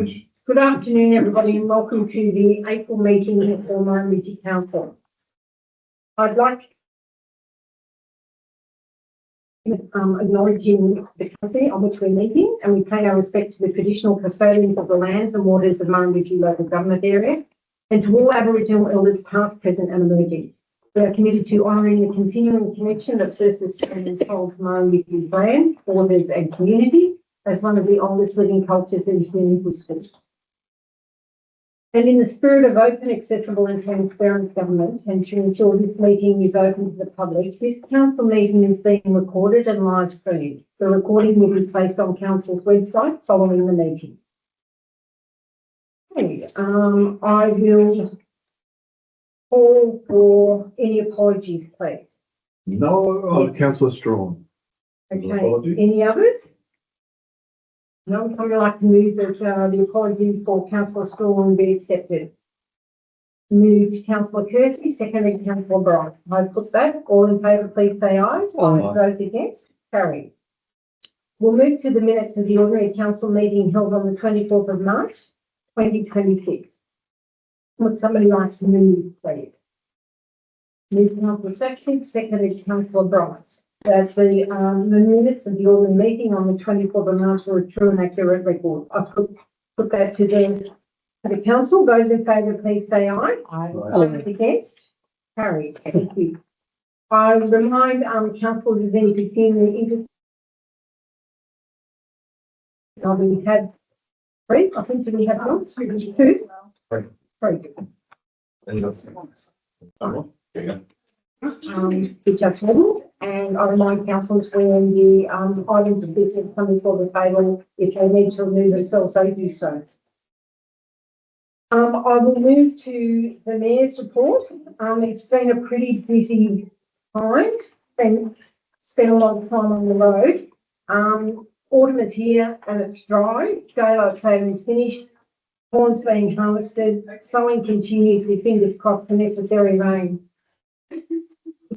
Good afternoon, everybody, and welcome to the April meeting for Murrumbidgee Council. I'd like to acknowledging the country on which we're meeting, and we pay our respect to the traditional custodians of the lands and waters of Murrumbidgee local government area, and to all Aboriginal elders past, present and emerging. We are committed to honouring the continuing connection that First Australians hold to Murrumbidgee's land, waters and community as one of the oldest living cultures in human history. And in the spirit of open, accessible and transparent government, and to ensure this meeting is open to the public, this council meeting is being recorded and live streamed. The recording will be placed on council's website following the meeting. Okay, I will call for any apologies, please. No, Councillor Strawn. Okay, Apologies. any others? No, would somebody like to move that the apology for Councillor Strawn be accepted? Moved Councillor Curti, seconded Councillor Bryce. I put that. All in favour, please say aye. Aye. Those against? Carried. We'll move to the minutes of the ordinary council meeting held on the 24th of March, 2026. Would somebody like to move, please? Moved Councillor Saxton, seconded Councillor Bryce. That the minutes of the ordinary meeting on the 24th of March were a true and accurate record. I put that to the council. Those in favour, please say aye. Aye. Those against? Carried. Thank you. I remind council of any pecuniary interest. We had three. I think we have one. Two. Three. Which are tabled, and I remind councillors when the items of business come before the table, if they need to remove themselves, they do so. I will move to the Mayor's report. It's been a pretty busy time, and spent a lot of time on the road. Autumn is here and it's dry. Daylight saving is finished. Corn's being harvested. Sowing continues with fingers crossed for necessary rain.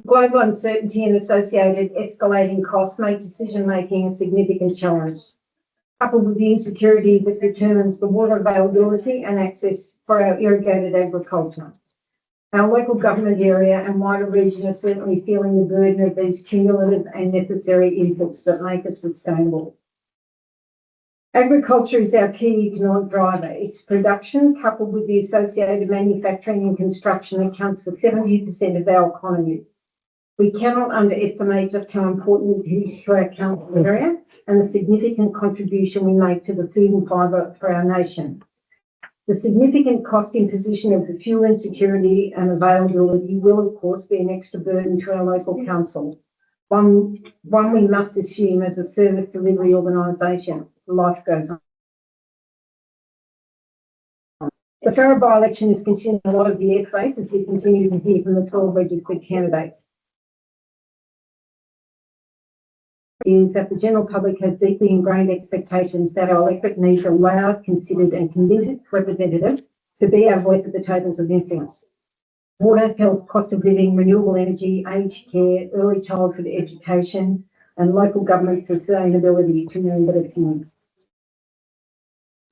Global uncertainty and associated escalating costs make decision-making a significant challenge, coupled with the insecurity that determines the water availability and access for our irrigated agriculture. Our local government area and wider region are certainly feeling the burden of these cumulative and necessary inputs that make us sustainable. Agriculture is our key economic driver. Its production, coupled with the associated manufacturing and construction, accounts for 70% of our economy. We cannot underestimate just how important it is to our council area and the significant contribution we make to the food and fibre for our nation. The significant cost imposition of the fuel insecurity and availability will, of course, be an extra burden to our local council, one we must assume as a service delivery organisation. Life goes on. The Farrer by-election is consuming a lot of the airspace as we continue to hear from the 12 registered candidates. Is that the general public has deeply ingrained expectations that our electorate needs a loud, considered and convinced representative to be our voice at the tables of influence. Water, health, cost of living, renewable energy, aged care, early childhood education and local government sustainability, to name but a few.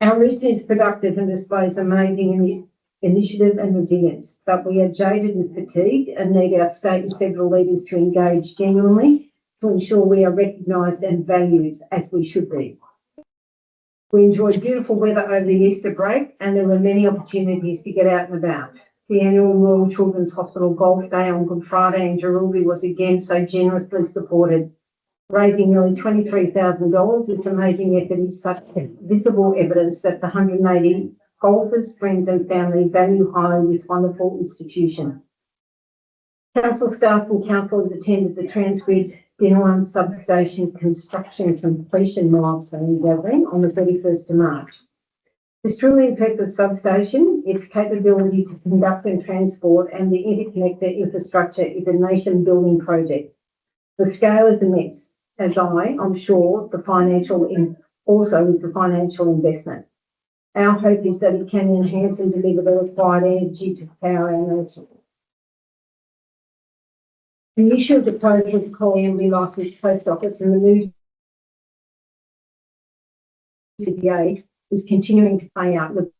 Our region is productive and displays amazing initiative and resilience, but we are jaded and fatigued and need our state and federal leaders to engage genuinely to ensure we are recognised and valued as we should be. We enjoyed beautiful weather over the Easter break and there were many opportunities to get out and about. The annual Royal Children's Hospital Golf Day on Good Friday in Murrumbidgee was again so generously supported, raising nearly $23,000. This amazing effort is such visible evidence that the 180 golfers, friends and family value highly this wonderful institution. Council staff and councillors attended the Transgrid Dinnerland Substation construction completion milestone gathering on the 31st of March. This truly impressive substation, its capability to conduct and transport and the interconnector infrastructure is a nation-building project. The scale is immense, as I'm sure, also is the financial investment. Our hope is that it can enhance and deliver the required energy to power our nation. The issue of the closure of the Collier licensed post office and the move to the aid is continuing to play out with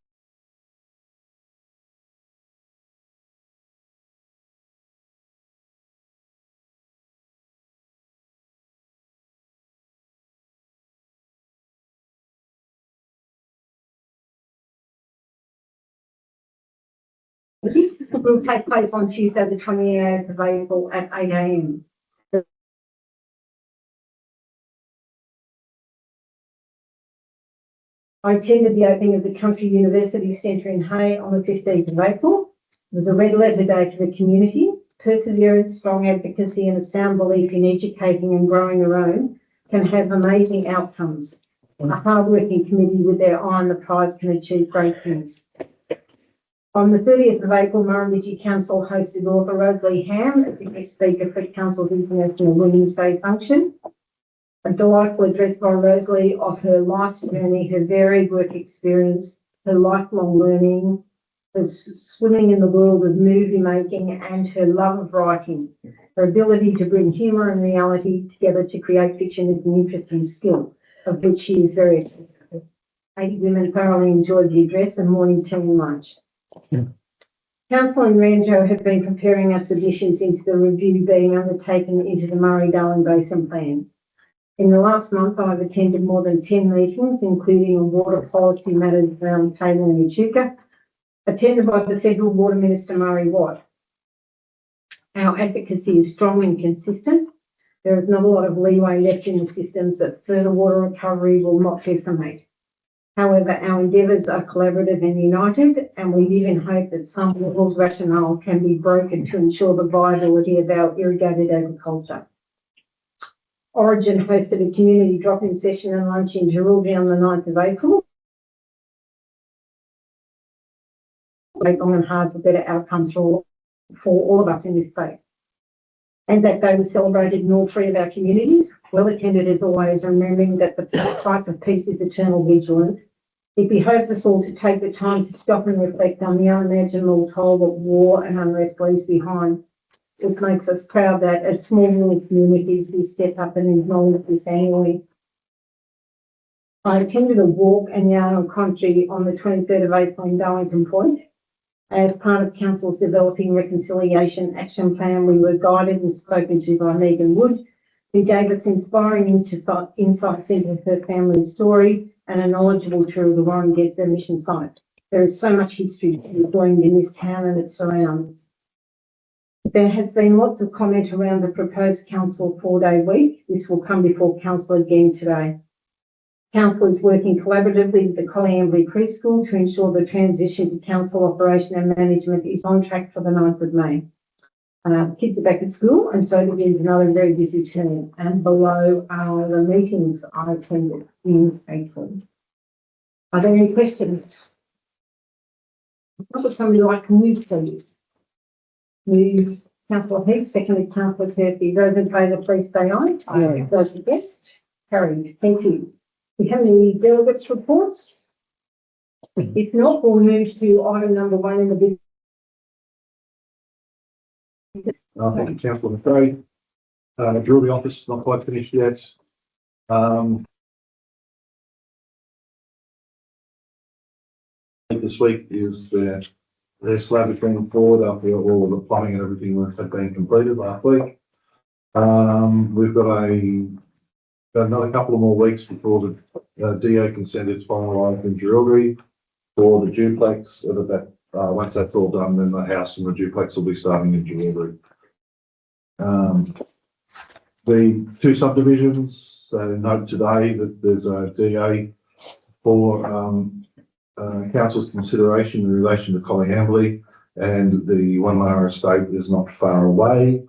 will take place on Tuesday, the 28th of April at 8 a.m. I attended the opening of the Country University Centre in Hay on the 15th of April. It was a red letter day for the community. Perseverance, strong advocacy and a sound belief in educating and growing your own can have amazing outcomes. A hard-working committee with their eye on the prize can achieve great things. On the 30th of April, Murrumbidgee Council hosted author Rosalie Ham as a guest speaker for Council's International Women's Day function. A delightful address by Rosalie of her life's journey, her varied work experience, her lifelong learning, her swimming in the world of movie making and her love of writing. Her ability to bring humour and reality together to create fiction is an interesting skill, of which she is very experienced. 80 women thoroughly enjoyed the address and morning tea and lunch. Council and Ranjo have been preparing us additions into the review being undertaken into the Murray-Darling Basin Plan. In the last month, I've attended more than 10 meetings, including a water policy matters round table in Echuca, attended by the Federal Water Minister Murray Watt. Our advocacy is strong and consistent. There is not a lot of leeway left in the systems that further water recovery will not decimate. However, our endeavours are collaborative and united, and we live in hope that some levels rationale can be broken to ensure the viability of our irrigated agriculture. Origin hosted a community drop-in session and lunch in Jerilderie on the 9th of April. Long and hard for better outcomes for all of us in this space. Anzac Day was celebrated in all three of our communities, well attended as always, remembering that the price of peace is eternal vigilance. It behoves us all to take the time to stop and reflect on the unimaginable toll that war and unrest leaves behind. It makes us proud that as small rural communities we step up and acknowledge this annually. I attended a walk and yarn on country on the 23rd of April in Darlington Point. As part of Council's Developing Reconciliation Action Plan, we were guided and spoken to by Megan Wood, who gave us inspiring insights into her family's story and a knowledgeable tour of the Warringah mission site. There is so much history to be gleaned in this town and its surrounds. There has been lots of comment around the proposed council 4-day week. This will come before council again today. Council is working collaboratively with the Colliambly Preschool to ensure the transition to council operation and management is on track for the 9th of May. Kids are back at school and so begins another very busy term. And below are the meetings I attended in April. Are there any questions? Would somebody like to move, please? Move Councillor Heath, seconded Councillor Turkey. Those in favour, please say aye. Aye. Those against? Carried. Thank you. We have any delegates' reports? If not, we'll move to item number 1 in the business. Thank you, Councillor McRae. Jewellery office not quite finished yet. This week is their slab is being poured after all of the plumbing and everything had been completed last week. We've got another couple of more weeks before the DA consent is finalised in Jerilderie for the duplex. Once that's all done, then the house and the duplex will be starting in Jerilderie. The two subdivisions, note today that there's a DA for council's consideration in relation to Colliambly, and the One Mara estate is not far away.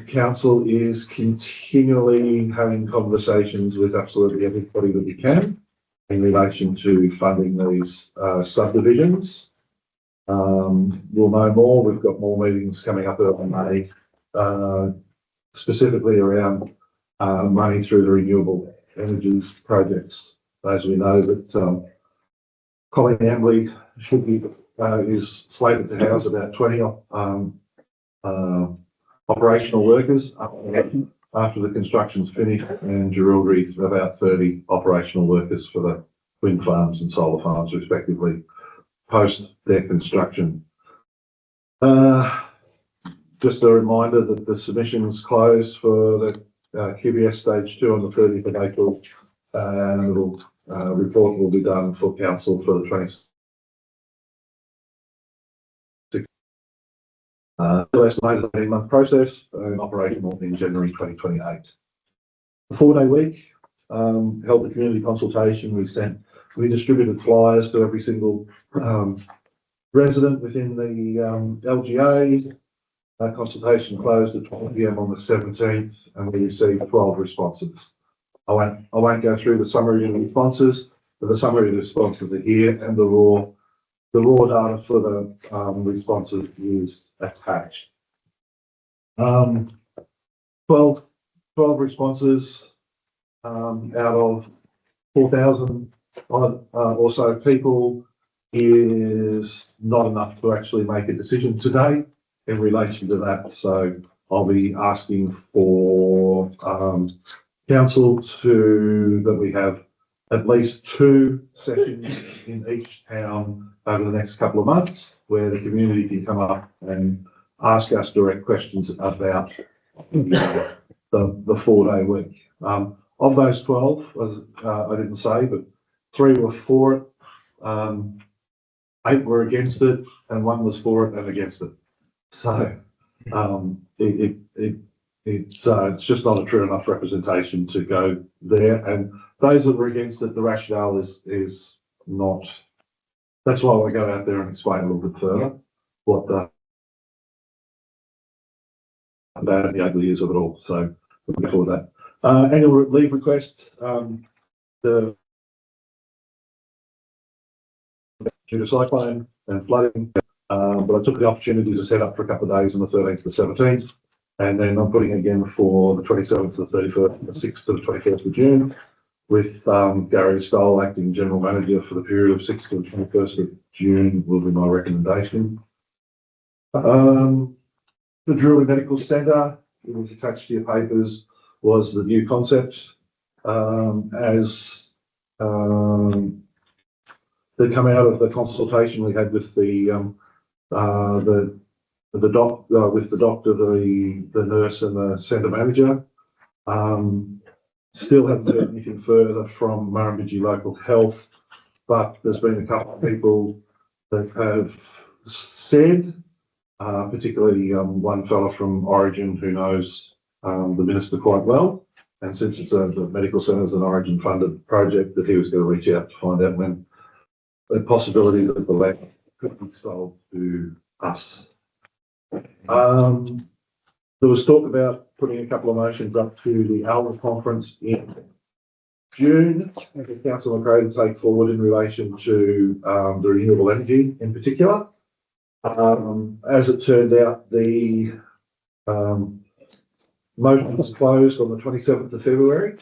Council is continually having conversations with absolutely everybody that we can in relation to funding these subdivisions. We'll know more. We've got more meetings coming up early May, specifically around money through the renewable energy projects. As we know that Colliambly should be is slated to house about 20 operational workers after the construction's finished, and Jerilderie about 30 operational workers for wind farms and solar farms respectively post their construction. Just a reminder that the submissions closed for the QBS stage 2 on the 30th of April, and the report will be done for council for the 26th. Still estimated 18-month process and operational in January 2028. The 4-day week held the community consultation. We distributed flyers to every single resident within the LGA. Consultation closed at 12 p.m. on the 17th, and we received 12 responses. I won't go through the summary of the responses, but the summary of the responses are here, and the raw data for the responses is attached. 12 responses out of 4,000 or so people is not enough to actually make a decision today in relation to that. So I'll be asking for council that we have at least 2 sessions in each town over the next couple of months, where the community can come up and ask us direct questions about the 4-day week. Of those 12, as I didn't say, but 3 were for it, 8 were against it, and 1 was for it and against it. So it's just not a true enough representation to go there. And those that were against it, the rationale is not. That's why we go out there and explain a little bit further what the bad and the ugly is of it all. So before that, annual leave request, due to cyclone and flooding. But I took the opportunity to set up for a couple of days on the 13th to the 17th, and then I'm putting again for the 27th to the 31st, the 6th to the 21st of June, with Gary Stoll acting general manager for the period of 6th to the 21st of June will be my recommendation. The Drury Medical Centre, it was attached to your papers, was the new concept as they come out of the consultation we had with the doctor, the nurse, and the centre manager. Still haven't heard anything further from Murrumbidgee Local Health, but there's been a couple of people that have said, particularly one fella from Origin who knows the minister quite well, and since it's the medical centre is an Origin funded project, that he was going to reach out to find out when the possibility that the land could be sold to us. There was talk about putting a couple of motions up to the ALRA conference in June, and the council agreed to take forward in relation to the renewable energy in particular. As it turned out, the motion was closed on the 27th of February,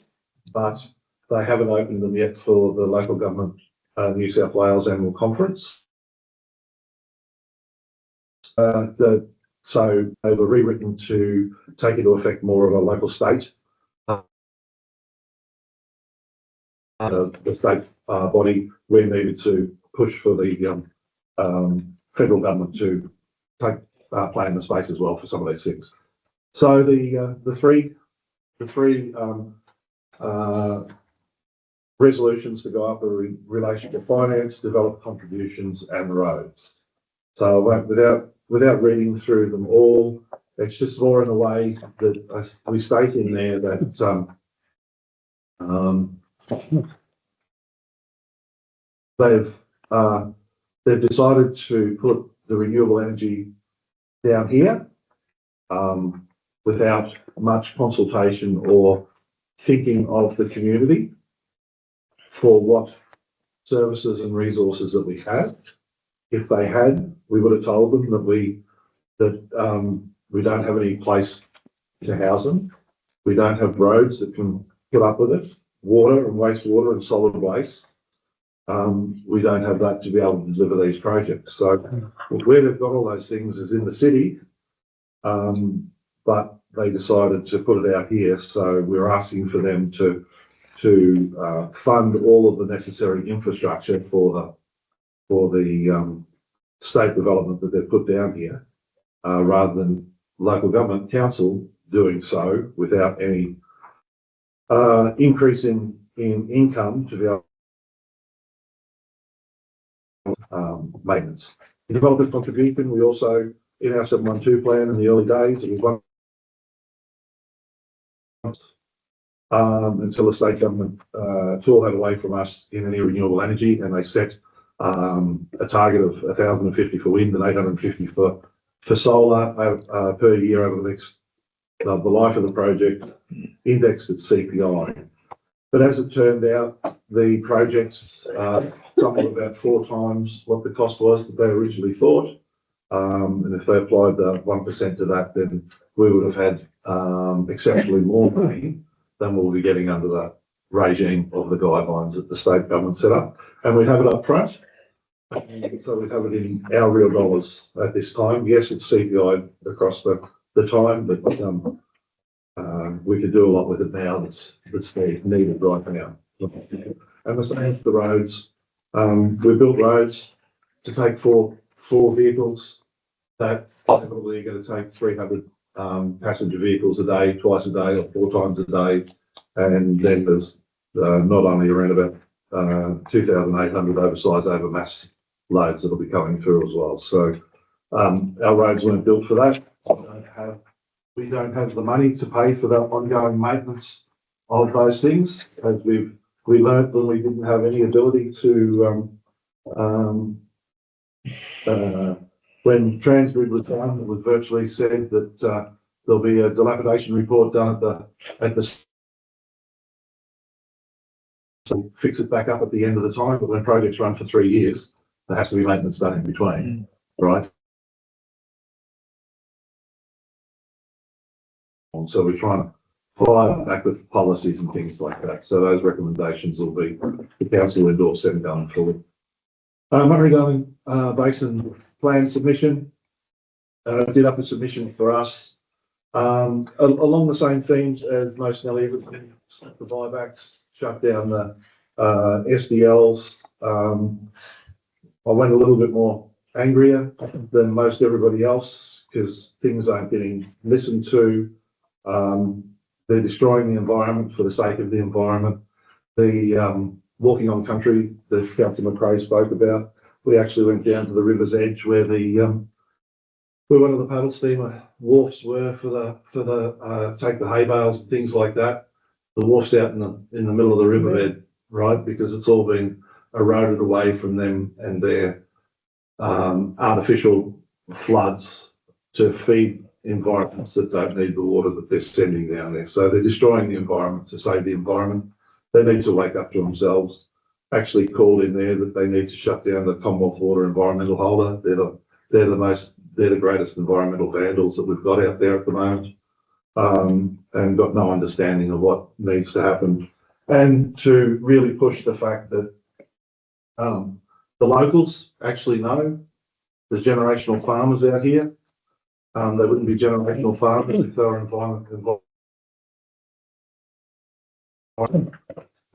but they haven't opened them yet for the local government New South Wales annual conference. So they were rewritten to take into effect more of a local state. The state body, we needed to push for the federal government to take play in the space as well for some of these things. So the three resolutions to go up are in relation to finance, develop contributions, and roads. So without reading through them all, it's just more in a way that we state in there that they've decided to put the renewable energy down here without much consultation or thinking of the community for what services and resources that we have. If they had, we would have told them that we don't have any place to house them. We don't have roads that can put up with it. Water and wastewater and solid waste. We don't have that to be able to deliver these projects. So where they've got all those things is in the city, but they decided to put it out here. So we're asking for them to to fund all of the necessary infrastructure for the state development that they've put down here, rather than local government council doing so without any increase in income to be able maintenance. The developer contribution, we also, in our 712 plan in the early days, it was one until the state government tore that away from us in any renewable energy, and they set a target of 1,050 for wind and 850 for solar per year over the next the life of the project, indexed at CPI. But as it turned out, the projects doubled about 4 times what the cost was that they originally thought. And if they applied the 1% to that, then we would have had exceptionally more money than we'll be getting under the regime of the guidelines that the state government set up. And we have it up front. So we have it in our real dollars at this time. Yes, it's CPI across the time, but we could do a lot with it now that's needed right now. And the same for the roads. We built roads to take four vehicles that probably are going to take 300 passenger vehicles a day, twice a day, or 4 times a day. And then there's not only around about 2,800 oversized overmass loads that'll be coming through as well. So our roads weren't built for that. We don't have the money to pay for the ongoing maintenance of those things, as we learned that we didn't have any ability to when Transgrid was done, it was virtually said that there'll be a dilapidation report done at the so fix it back up at the end of the time. But when projects run for 3 years, there has to be maintenance done in between, right? So we're trying to fly back with policies and things like that. So those recommendations will be the council endorse them going forward. Murrumbidgee Basin Plan submission. Did up a submission for us along the same themes as most nearly everything. The buybacks, shut down the SDLs. I went a little bit more angrier than most everybody else because things aren't getting listened to. They're destroying the environment for the sake of the environment. The walking on country that Councillor McRae spoke about, we actually went down to the river's edge where where one of the paddle steamer wharfs were for the take the hay bales and things like that. The wharf's out in the middle of the riverbed, right? Because it's all been eroded away from them and their artificial floods to feed environments that don't need the water that they're sending down there. So they're destroying the environment to save the environment. They need to wake up to themselves. Actually called in there that they need to shut down the Commonwealth Water Environmental Holder. They're the greatest environmental vandals that we've got out there at the moment, and got no understanding of what needs to happen. And to really push the fact that the locals actually know there's generational farmers out here. They wouldn't be generational farmers if they were involved.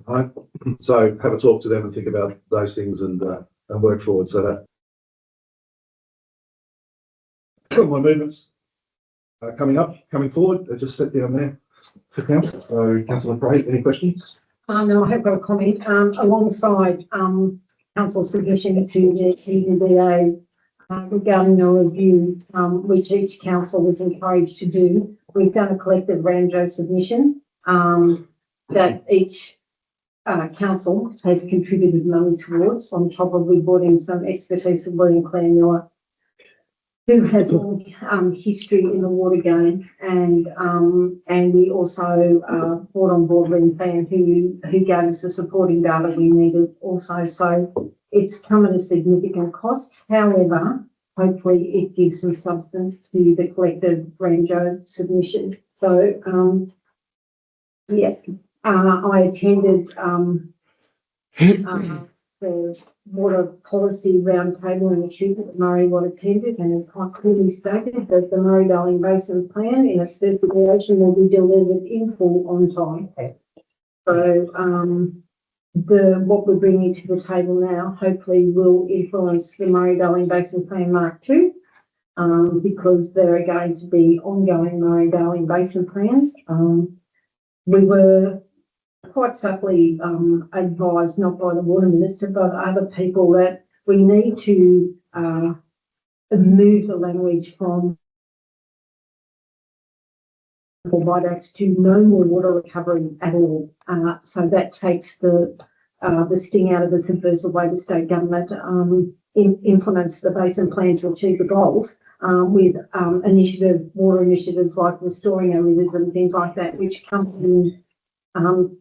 Right? So have a talk to them and think about those things and work forward. So that my movements coming forward. I just sit down there for council. So Councillor McRae, any questions? No, I have got a comment. Alongside council's submission to the CBDA regarding the review, which each council was encouraged to do, we've done a collective Ramjo submission that each council has contributed money towards, on top of we brought in some expertise from William Clare Miller, who has all history in the water game, and we also brought on board Ren who gave us the supporting data we needed also. So it's come at a significant cost. However, hopefully it gives some substance to the collective Ramjo submission. So yeah. I attended the water policy roundtable in the tube that Murray attended, and it quite clearly stated that the Murrumbidgee Basin Plan in its first iteration will be delivered in full on time. So, what we're bringing to the table now hopefully will influence the Murray-Darling Basin Plan Mark 2, because there are going to be ongoing Murray-Darling Basin plans. We were quite subtly advised, not by the Water Minister, but other people, that we need to move the language from viaducts to no more water recovery at all. So that takes the sting out of this if there's a way the state government implements the basin plan to achieve the goals, with water initiatives like restoring our rivers and things like that, which come in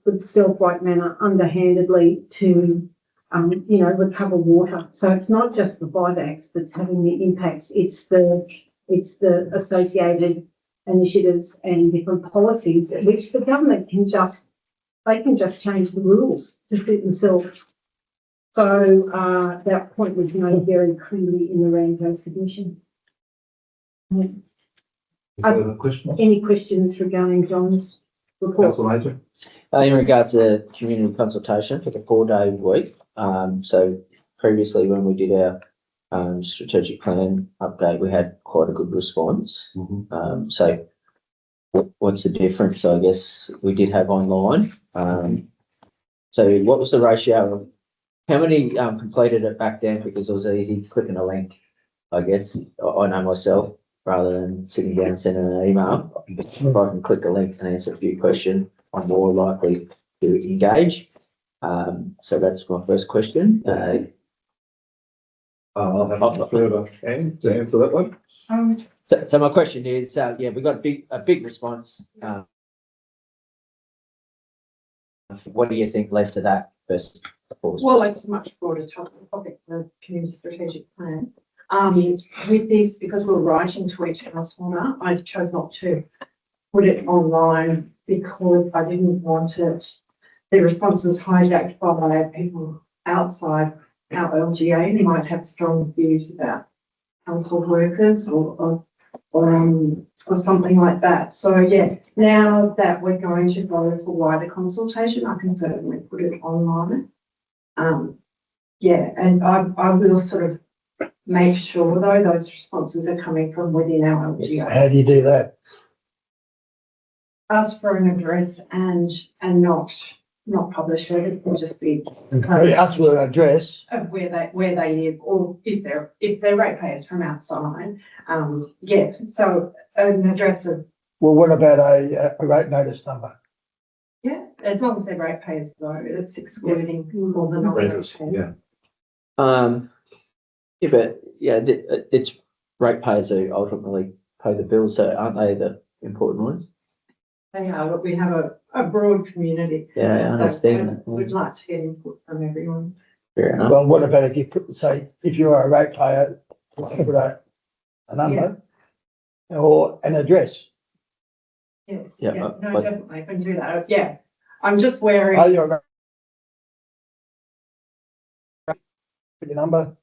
with stealth-like manner, underhandedly, to recover water. So it's not just the viaducts that's having the impacts; it's the associated initiatives and different policies, which the government can just change the rules to suit themselves. So that point was made very clearly in the Ranjo submission. Further questions? Any questions regarding John's report? Councillor Major? In regards to community consultation for the 4-day week, so previously when we did our strategic plan update, we had quite a good response. So what's the difference? I guess we did have online. So what was the ratio of how many completed it back then? Because it was easy clicking a link, I guess. I know myself, rather than sitting down and sending an email. If I can click a link and answer a few questions, I'm more likely to engage. So that's my first question. I'll have to further hand to answer that one. So my question is, yeah, we got a big response. What do you think led to that versus before? Well, it's a much broader topic, the community strategic plan. With this, because we're writing to each householder, I chose not to put it online because I didn't want it, the responses hijacked by people outside our LGA who might have strong views about council workers or something like that. So yeah, now that we're going to go for wider consultation, I can certainly put it online. Yeah, and I will sort of make sure though those responses are coming from within our LGA. How do you do that? Ask for an address and not publish it. It can just be Ask for an address. of where they live, or if they're ratepayers from outside. Yeah, so an address of, Well, what about a rate notice number? yeah, as long as they're ratepayers though, it's excluding more than Renters, non-ratepayers. yeah. Yeah, but yeah, it's ratepayers who ultimately pay the bills, so aren't they the important ones? They are, but we have a broad community. Yeah, I understand that. We'd like to get input from everyone. Fair enough. Well, what about if you put, say, if you are a ratepayer, put a number or an address? Yes, Yeah, yeah, no, but- definitely, I can do that. Yeah, I'm just wary. Are you a put your number?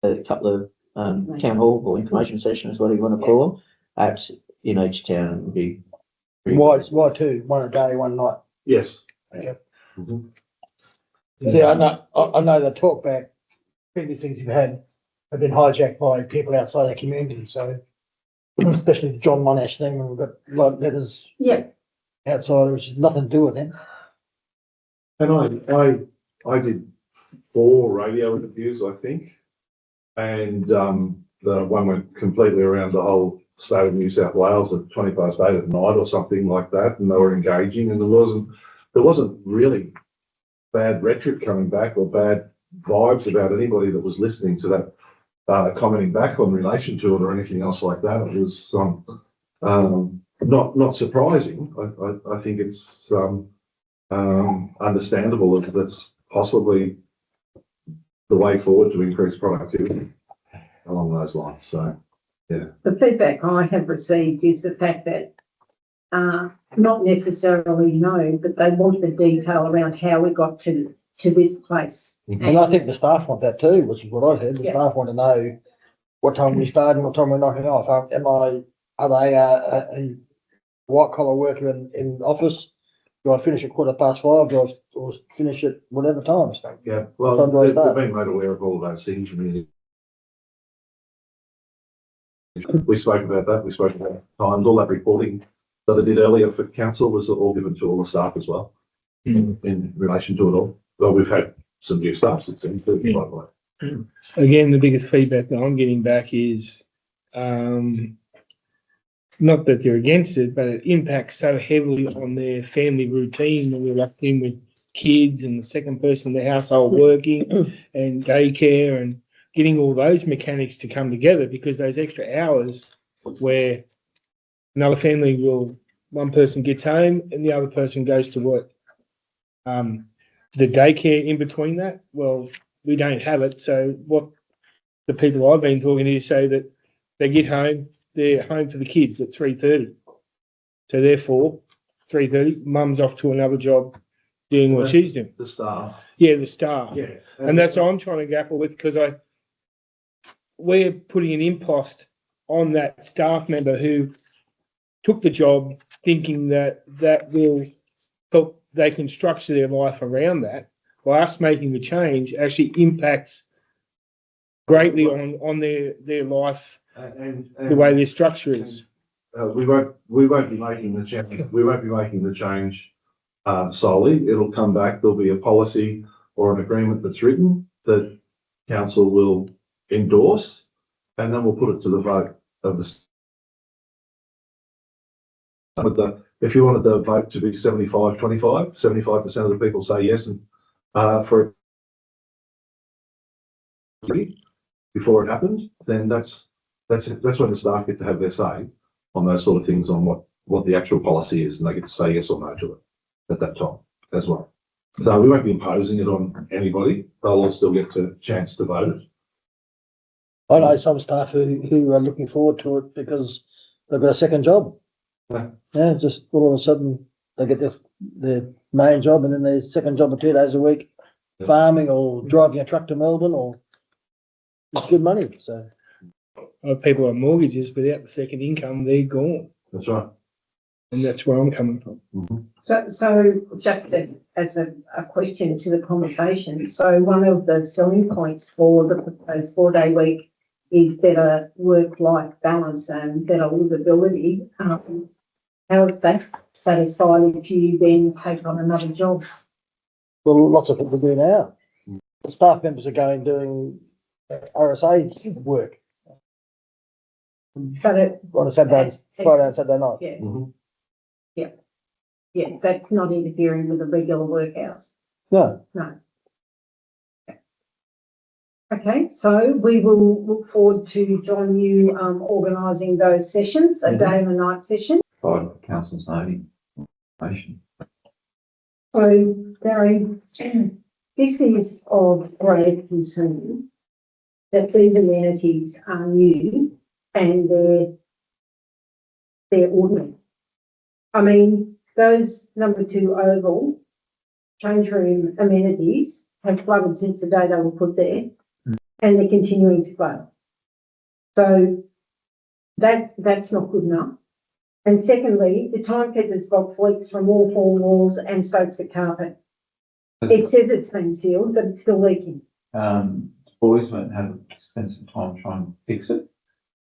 A couple of town hall or information sessions, what do you want to call them, at in each town would be. Why two? One a day, one night. Yes. Okay. Mhm. See, I know the talk back, previous things you've had have been hijacked by people outside the community, so especially the John Monash thing, when we've got a lot of letters Yeah, outside, which has nothing to do with him. And I did 4 radio interviews, I think. And the one went completely around the whole state of New South Wales at 8:20 at night or something like that, and they were engaging, and there wasn't really bad rhetoric coming back or bad vibes about anybody that was listening to that, commenting back on relation to it or anything else like that. It was not surprising. I think it's understandable that that's possibly the way forward to increase productivity along those lines. So, the feedback I have received is the fact that not necessarily know, but they want the detail around how we got to this place. And I think the staff want that too, which is what I heard. The Yeah. staff want to know what time we start and what time we're knocking off. Are they a white collar worker in office? Do I finish at 5:15? Do I or finish at whatever time? So, Yeah, well, Time do I they've start? been made aware of all of those things. We spoke about that. We spoke about times, all that reporting that I did earlier for council was all given to all the staff as well in relation to it all. Well, we've had some new staff since then, too, by the way. Again, the biggest feedback that I'm getting back is, not that they're against it, but it impacts so heavily on their family routine when we're locked in with kids and the second person in the household working and daycare and getting all those mechanics to come together, because those extra hours where another family one person gets home and the other person goes to work. The daycare in between that, well, we don't have it. So what the people I've been talking to say that they get home, they're home for the kids at 3:30. So therefore, 3:30, mum's off to another job doing what she's doing. The staff. Yeah, the staff. Yeah. And that's what I'm trying to grapple with, because we're putting an impost on that staff member who took the job thinking that will help, they can structure their life around that. By us making the change actually impacts greatly on their life, And the way their structure is. we won't be making the change. We won't be making the change solely. It'll come back. There'll be a policy or an agreement that's written that council will endorse, and then we'll put it to the vote of the. If you wanted the vote to be 75-25, 75% of the people say yes, and for it before it happened, then that's it. That's when the staff get to have their say on those sort of things, on what the actual policy is, and they get to say yes or no to it at that time as well. So we won't be imposing it on anybody. They'll all still get a chance to vote it. I know some staff who are looking forward to it because they've got a second job. Yeah. Yeah, just all of a sudden they get their main job and then their second job of 2 days a week, Yeah. farming or driving a truck to Melbourne, or it's good money. So People on mortgages without the second income, they're gone. That's right. And that's where I'm coming from. So just as a question to the conversation, so one of the selling points for the proposed 4-day week is better work-life balance and better livability. How is that satisfied if you then take on another job? well, lots of people do now. The staff members are going doing RSA work But on a Saturday, Friday and Saturday night. yeah, Mhm. yeah, that's not interfering with the regular work hours. No, No. Okay, so we will look forward to John, you organising those sessions, a day and a night session. By council's notification. So, Gary, this is of grave concern that these amenities are new and they're ordinary. I mean, those number 2 oval change room amenities have flooded since the day they were put there, and they're continuing to flood. So that's not good enough. And secondly, the timekeeper's box leaks from all 4 walls and soaks the carpet. It says it's been sealed, but it's still leaking. Boys won't have spent some time trying to fix it.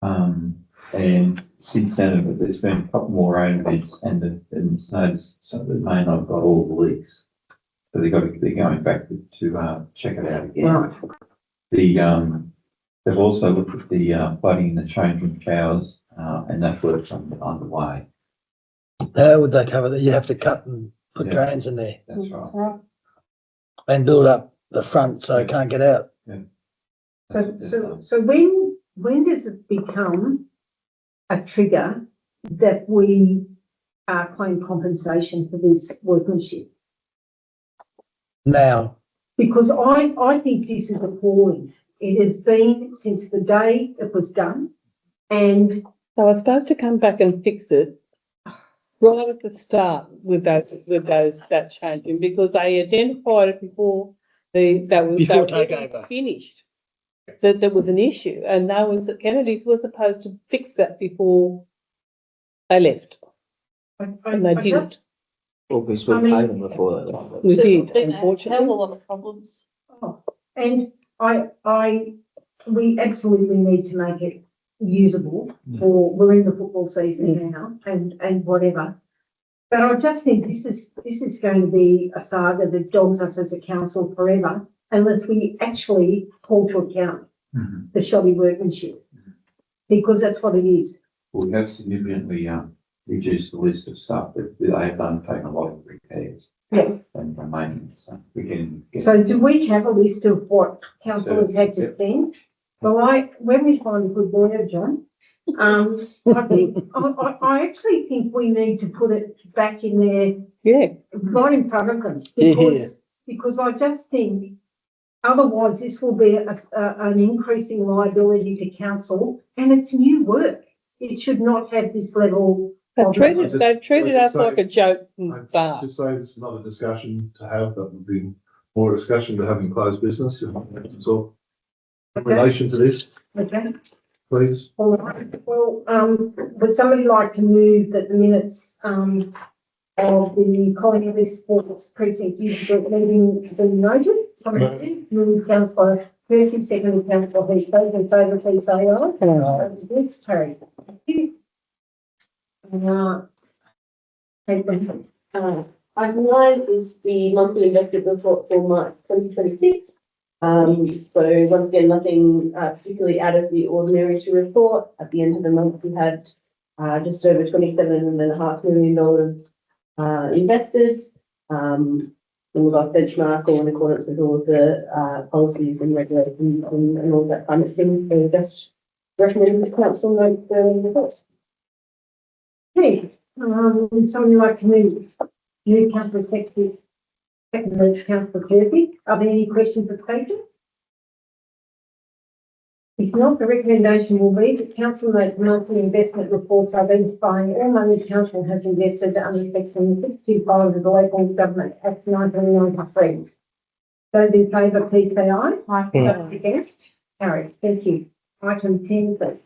And since then, there's been a couple more rain events, and it's noticed some of the main I've got all the leaks. So they're going back to check it out again. Right. They've also looked at the flooding in the changing showers, and that work's underway. how would they cover that? You have to cut and put Yeah. drains in there That's right. and build up the front so it can't get out. So when does it become a trigger that we claim compensation for this workmanship? Now, Because I think this is appalling. It has been since the day it was done, and So I was supposed to come back and fix it right at the start with that changing, because they identified it before Before they takeover. finished. That there was an issue, and Kennedy's was supposed to fix that before they left, and they didn't. Well, because we I mean- paid them before that. We did, Hell of a unfortunately. lot of problems. Oh, and we absolutely need to make it usable we're in the football season now and whatever. But I just think this is going to be a saga that dogs us as a council forever unless we actually call to account the shoddy workmanship. Because that's what it is. We have significantly reduced the list of stuff that they have undertaken a lot of repairs. Yeah. And maintenance, so we can get. So do we have a list of what councillors had to spend? Well, when we find a good lawyer, John, I think, I actually think we need to put it back in there, Yeah, right in front of them. Yeah. Because I just think otherwise this will be an increasing liability to council and it's new work. It should not have this level. they've of- treated us like a joke from the I'd start. just say it's not a discussion to have, that would be more a discussion to have in closed business. So, in relation to this, Okay. please. All right, well, would somebody like to move that the minutes, of the Collingwood Sports Precinct Youth Group meeting be noted? Somebody move councillor Murphy, second councillor Heath, those in favour, please say aye. It's carried. Thank you. Item 9 is the monthly investment report for March 2026. So once again, nothing particularly out of the ordinary to report. At the end of the month, we had just over $27.5 million invested. All of our benchmark, all in accordance with all of the policies and regulations and all that kind of thing. So just recommend the council note the report. Okay, would somebody like to move councillor Secretary, second councillor Murphy? Are there any questions of Clayton? If not, the recommendation will read that council note monthly investment reports identifying all money council has invested under section 625 of the Local Government Act 1993. Those in favour, please say aye. Aye. Those against? Carried. Thank you. Item 10, please.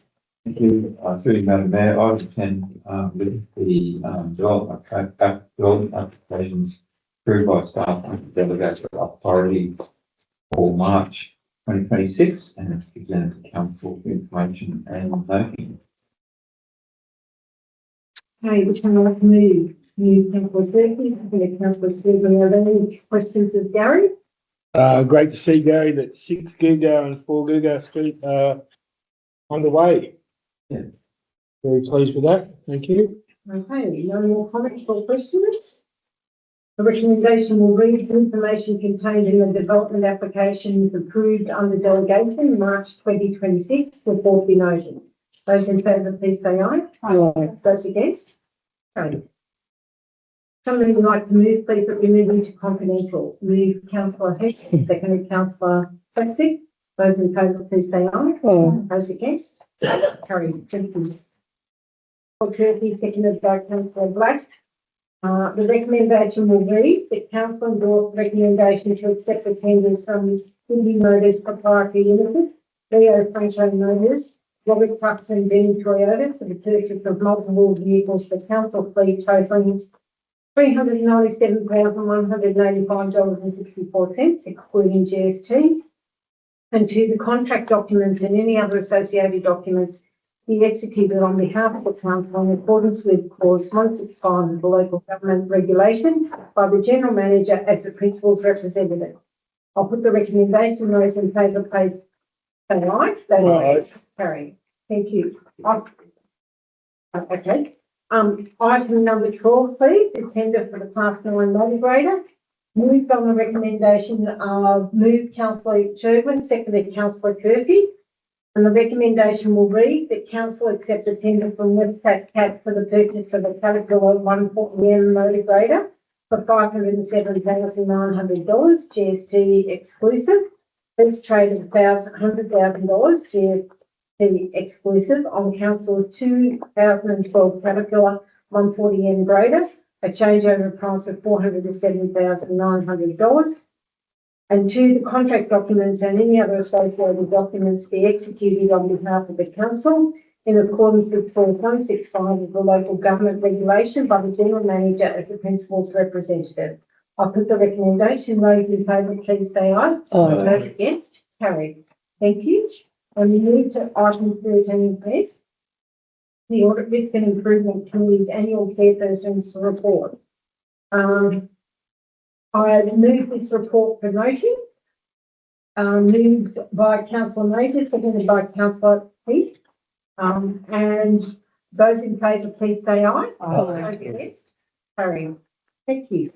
Thank you, through you, Madam Mayor. Item 10, with the development applications approved by staff and delegated authority for March 2026 and presented to council for information and noting. Okay, which one would like to move? Move councillor Murphy, second councillor Stephen. Are there any questions of Gary? Great to see, Gary, that 6 Giga and 4 Giga Street are underway. Yeah. Very pleased with that. Thank you. Okay, no more comments or questions? The recommendation will read the information contained in the development applications approved under delegation March 2026 report be noted. Those in favour, please say aye. Aye. Those against? Okay. Somebody would like to move, please, that we move into confidential. Move councillor Heath, seconded councillor Saxby. Those in favour, please say aye. Aye. Those against? Carried. Thank you. Turkey, seconded by councillor Black. The recommendation will read that council endorsed recommendation to accept the tenders from Indie Motors Proprietary Limited, Leo Franco Motors, Robert Trucks and Dean Toyota for the purchase of multiple vehicles for council fleet totaling $397,185.64, excluding GST, and to the contract documents and any other associated documents be executed on behalf of the council in accordance with clause 165 of the local government regulation by the general manager as the principal's representative. I'll put the recommendation. Those in favour, please say aye. Those carried. Thank you. Okay. Item number 12, please. The tender for the Class 9 motor grader. Moved on the recommendation of councillor Sherwin, seconded councillor Murphy. And the recommendation will read that council accept a tender from Westpac Cat for the purchase of a Caterpillar 140M motor grader for $507,900 GST exclusive. Let's trade of $100,000 GST exclusive on council's 2012 Caterpillar 140 and greater, a changeover price of $407,900. And two, the contract documents and any other associated documents be executed on behalf of the council in accordance with clause 165 of the local government regulation by the general manager as the principal's representative. I'll put the recommendation. Those in favour, please say aye. Aye. Those against, carried. Thank you. And we move to item 13F, the Audit Risk and Improvement Committee's annual chairperson's report. I move this report for noting. Moved by Councillor Major, seconded by Councillor Heath. And those in favour, please say aye. Aye. Those against, carried. Thank you.